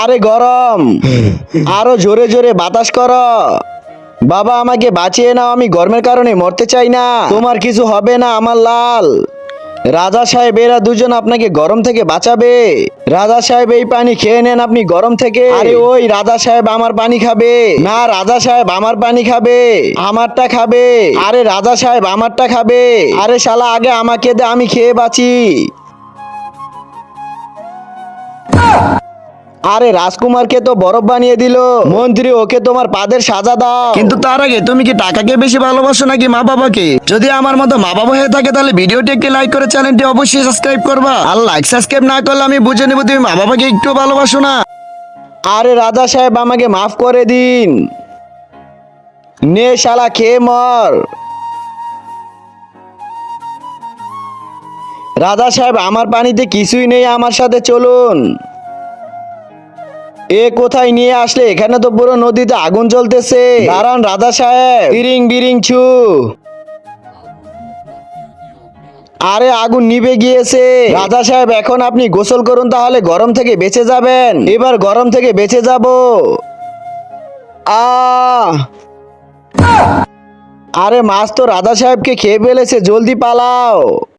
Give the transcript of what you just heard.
আরে গরম, আরো জোরে জোরে বাতাস করো। বাবা আমাকে বাঁচিয়ে নাও, আমি গরমের কারণে মরতে চাই না। তোমার কিছু হবে না আমার লাল। রাজা সাহেব এরা দুজন আপনাকে গরম থেকে বাঁচাবে। রাজা সাহেব এই পানি খেয়ে নেন আপনি গরম থেকে। আরে ওই রাজা সাহেব আমার পানি খাবে না, রাজা সাহেব আমার পানি খাবে, আমারটা খাবে। আরে রাজা সাহেব আমারটা খাবে। আরে শালা আগে আমাকে দে, আমি খেয়ে বাঁচি। আরে রাজকুমারকে তো বরফ বানিয়ে দিল। মন্ত্রী ওকে তোমার পাদের সাজা দাও। কিন্তু তার আগে তুমি কি টাকাকে বেশি ভালোবাসো নাকি মা বাবাকে? যদি আমার মতো মা বাবা হয়ে থাকে তাহলে ভিডিওটি একটি লাইক করে চ্যানেলটি অবশ্যই সাবস্ক্রাইব করবা। আর লাইক সাবস্ক্রাইব না করলে আমি বুঝে নেব তুমি মা বাবাকে একটু ভালোবাসো না। আরে রাজা সাহেব আমাকে মাফ করে দিন। নে শালা খেয়ে মর। রাজা সাহেব আমার পানিতে কিছুই নেই, আমার সাথে চলুন। এ কোথায় নিয়ে আসলে? এখানে তো পুরো নদীতে আগুন জ্বলতেছে। দাঁড়ান রাজা সাহেব, বিরিং বিরিং ছু। আরে আগুন নিভে গিয়েছে। রাজা সাহেব এখন আপনি গোসল করুন, তাহলে গরম থেকে বেঁচে যাবেন। এবার গরম থেকে বেঁচে যাব। আহ আরে মাছ তো রাজা সাহেবকে খেয়ে ফেলেছে, জলদি পালাও।